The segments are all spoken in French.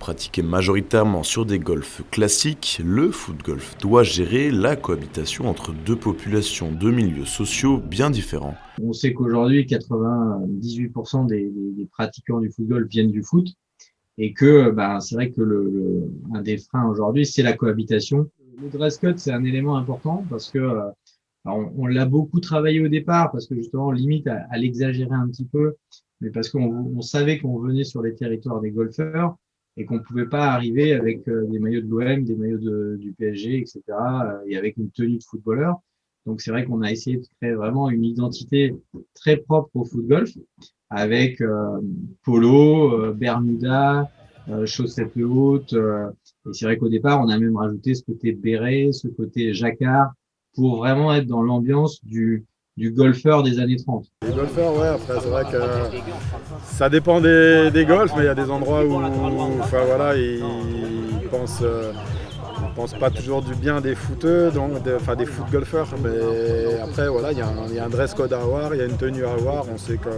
Pratiqué majoritairement sur des golfs classiques, le foot-golf doit gérer la cohabitation entre deux populations, deux milieux sociaux bien différents. On sait qu'aujourd'hui, 98% des pratiquants du foot-golf viennent du foot et que c'est vrai que un des freins aujourd'hui, c'est la cohabitation. Le dress code, c'est un élément important parce que on l'a beaucoup travaillé au départ parce que justement, limite à l'exagérer un petit peu, mais parce qu'on savait qu'on venait sur les territoires des golfeurs et qu'on pouvait pas arriver avec des maillots de l'OM, des maillots du PSG, etc. Et avec une tenue de footballeur. Donc c'est vrai qu'on a essayé de créer vraiment une identité très propre au foot golf avec polo, bermuda, chaussettes hautes. Et c'est vrai qu'au départ, on a même rajouté ce côté béret, ce côté jacquard pour vraiment être dans l'ambiance du golfeur des années 30. Les golfeurs, ouais, après c'est vrai que ça dépend des golfs, mais il y a des endroits où enfin, voilà, ils pensent pas toujours du bien des footeux, donc des foot golfeurs. Mais après, voilà, il y a un dress code à avoir, il y a une tenue à avoir. On sait que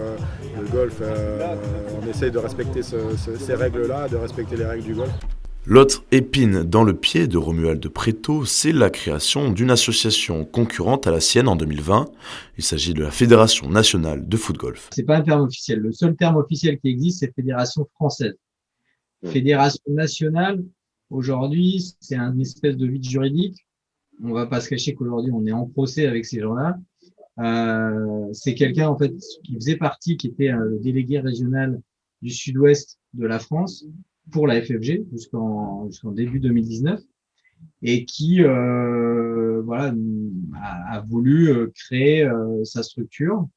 le golf, on essaye de respecter ces règles-là, de respecter les règles du golf. L'autre épine dans le pied de Romuald Préto, c'est la création d'une association concurrente à la sienne en 2020. Il s'agit de la Fédération nationale de foot-golf. C'est pas un terme officiel. Le seul terme officiel qui existe, c'est Fédération française. Fédération nationale, aujourd'hui, c'est un espèce de vide juridique. On va pas se cacher qu'aujourd'hui, on est en procès avec ces gens-là. C'est quelqu'un, en fait, qui faisait partie, qui était le délégué régional du sud-ouest de la France pour la FFG jusqu'en début 2019 et qui a voulu créer sa structure.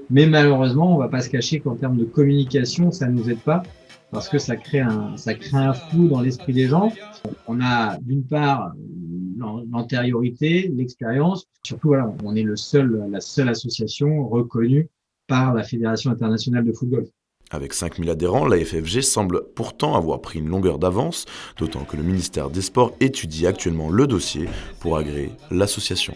Mais malheureusement, on va pas se cacher qu'en termes de communication, ça nous aide pas parce que ça crée un flou dans l'esprit des gens. On a d'une part l'antériorité, l'expérience. Surtout, voilà, on est la seule association reconnue par la Fédération internationale de foot-golf. Avec 5000 adhérents, la FFG semble pourtant avoir pris une longueur d'avance, d'autant que le ministère des Sports étudie actuellement le dossier pour agréer l'association.